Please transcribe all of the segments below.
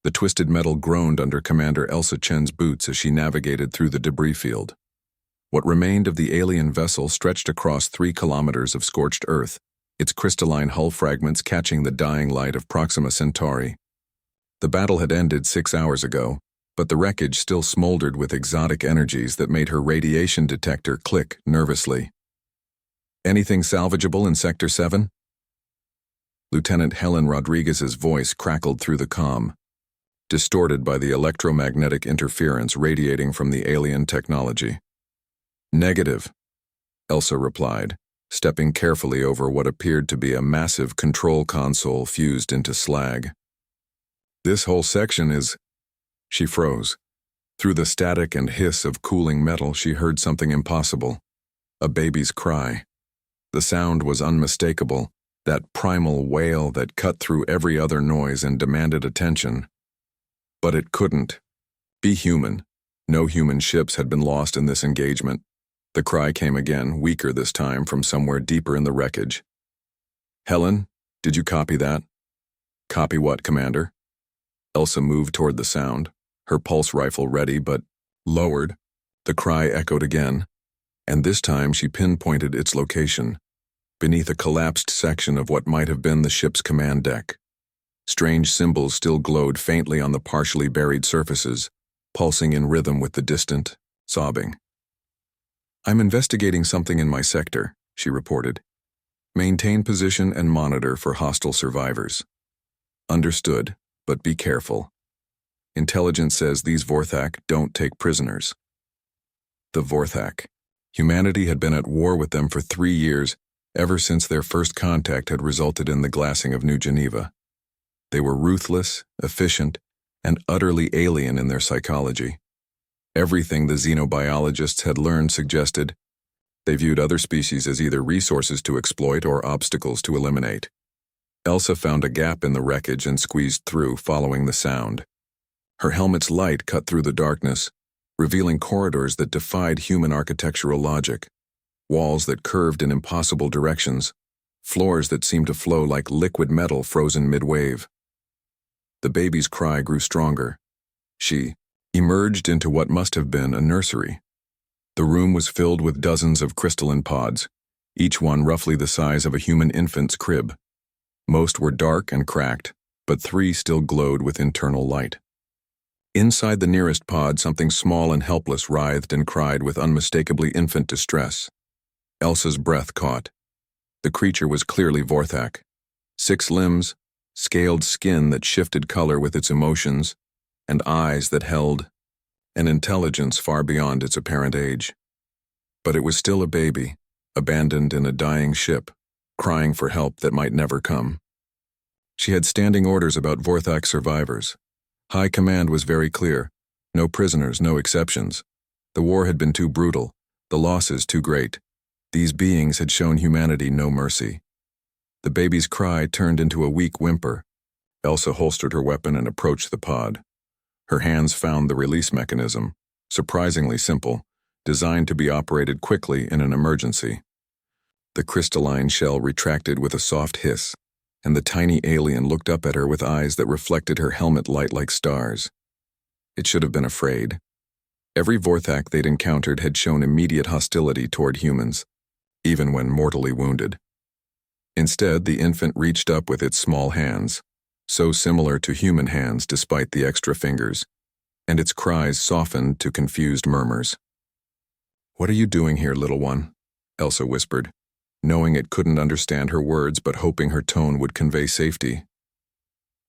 The twisted metal groaned under Commander Elsa Chen's boots as she navigated through the debris field. What remained of the alien vessel stretched across 3 kilometers of scorched earth, its crystalline hull fragments catching the dying light of Proxima Centauri. The battle had ended 6 hours ago, but the wreckage still smoldered with exotic energies that made her radiation detector click nervously. "Anything salvageable in Sector 7? Lieutenant Helen Rodriguez's voice crackled through the comm, distorted by the electromagnetic interference radiating from the alien technology. "Negative," Elsa replied, stepping carefully over what appeared to be a massive control console fused into slag. "This whole section is—" She froze. Through the static and hiss of cooling metal, she heard something impossible. A baby's cry. The sound was unmistakable, that primal wail that cut through every other noise and demanded attention. But it couldn't be human. No human ships had been lost in this engagement. The cry came again, weaker this time, from somewhere deeper in the wreckage. "Helen, did you copy that?" "Copy what, Commander?" Elsa moved toward the sound, her pulse rifle ready but lowered. The cry echoed again, and this time she pinpointed its location, beneath a collapsed section of what might have been the ship's command deck. Strange symbols still glowed faintly on the partially buried surfaces, pulsing in rhythm with the distant sobbing. "I'm investigating something in my sector," she reported. "Maintain position and monitor for hostile survivors." "Understood, but be careful. Intelligence says these Vorthak don't take prisoners." The Vorthak. Humanity had been at war with them for 3 years, ever since their first contact had resulted in the glassing of New Geneva. They were ruthless, efficient, and utterly alien in their psychology. Everything the xenobiologists had learned suggested they viewed other species as either resources to exploit or obstacles to eliminate. Elsa found a gap in the wreckage and squeezed through, following the sound. Her helmet's light cut through the darkness, revealing corridors that defied human architectural logic, walls that curved in impossible directions, floors that seemed to flow like liquid metal frozen mid-wave. The baby's cry grew stronger. She emerged into what must have been a nursery. The room was filled with dozens of crystalline pods, each one roughly the size of a human infant's crib. Most were dark and cracked, but 3 still glowed with internal light. Inside the nearest pod, something small and helpless writhed and cried with unmistakably infant distress. Elsa's breath caught. The creature was clearly Vorthak. 6 limbs, scaled skin that shifted color with its emotions, and eyes that held an intelligence far beyond its apparent age. But it was still a baby, abandoned in a dying ship, crying for help that might never come. She had standing orders about Vorthak survivors. High command was very clear. No prisoners, no exceptions. The war had been too brutal, the losses too great. These beings had shown humanity no mercy. The baby's cry turned into a weak whimper. Elsa holstered her weapon and approached the pod. Her hands found the release mechanism, surprisingly simple, designed to be operated quickly in an emergency. The crystalline shell retracted with a soft hiss, and the tiny alien looked up at her with eyes that reflected her helmet light like stars. It should have been afraid. Every Vorthak they'd encountered had shown immediate hostility toward humans, even when mortally wounded. Instead, the infant reached up with its small hands, so similar to human hands despite the extra fingers, and its cries softened to confused murmurs. "What are you doing here, little one?" Elsa whispered, knowing it couldn't understand her words but hoping her tone would convey safety.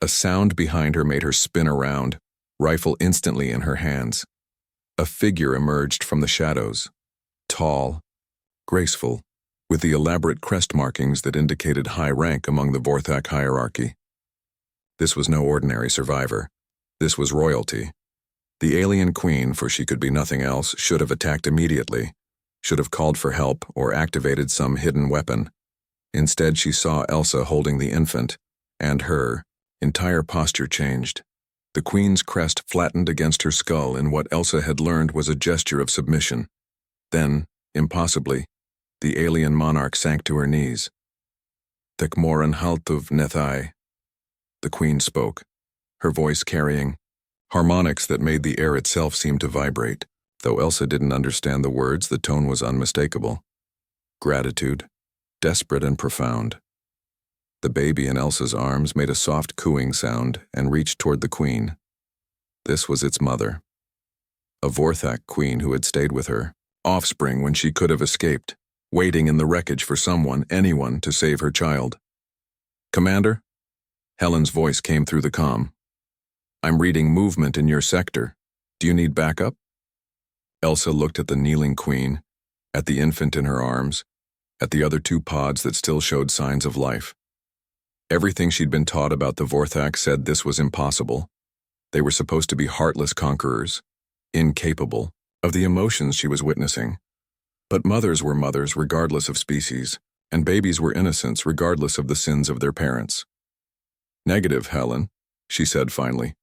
A sound behind her made her spin around, rifle instantly in her hands. A figure emerged from the shadows, tall, graceful, with the elaborate crest markings that indicated high rank among the Vorthak hierarchy. This was no ordinary survivor. This was royalty. The alien queen, for she could be nothing else, should have attacked immediately, should have called for help or activated some hidden weapon. Instead, she saw Elsa holding the infant, and her entire posture changed. The queen's crest flattened against her skull in what Elsa had learned was a gesture of submission. Then, impossibly, the alien monarch sank to her knees. "Thek moran haltuv nethai," the queen spoke, her voice carrying harmonics that made the air itself seem to vibrate. Though Elsa didn't understand the words, the tone was unmistakable. Gratitude, desperate and profound. The baby in Elsa's arms made a soft cooing sound and reached toward the queen. This was its mother. A Vorthak queen who had stayed with her, offspring when she could have escaped, waiting in the wreckage for someone, anyone, to save her child. "Commander?" Helen's voice came through the comm. "I'm reading movement in your sector. Do you need backup?" Elsa looked at the kneeling queen, at the infant in her arms, at the other two pods that still showed signs of life. Everything she'd been taught about the Vorthak said this was impossible. They were supposed to be heartless conquerors, incapable of the emotions she was witnessing. But mothers were mothers regardless of species, and babies were innocents regardless of the sins of their parents. "Negative, Helen," she said finally.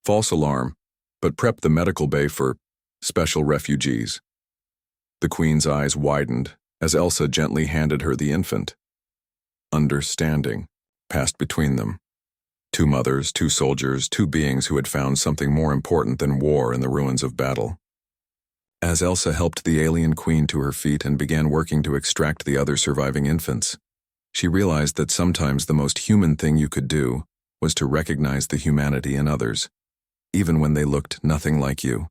"False alarm, but prep the medical bay for special refugees." The queen's eyes widened as Elsa gently handed her the infant. Understanding passed between them. Two mothers, two soldiers, two beings who had found something more important than war in the ruins of battle. As Elsa helped the alien queen to her feet and began working to extract the other surviving infants, she realized that sometimes the most human thing you could do was to recognize the humanity in others, even when they looked nothing like you.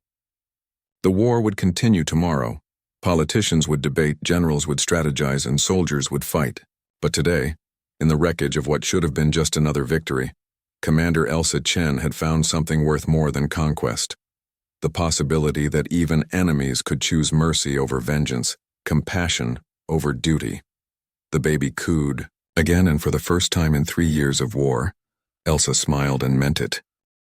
The war would continue tomorrow. Politicians would debate, generals would strategize, and soldiers would fight. But today, in the wreckage of what should have been just another victory, Commander Elsa Chen had found something worth more than conquest. The possibility that even enemies could choose mercy over vengeance, compassion over duty. The baby cooed. Again, and for the first time in 3 years of war, Elsa smiled and meant it.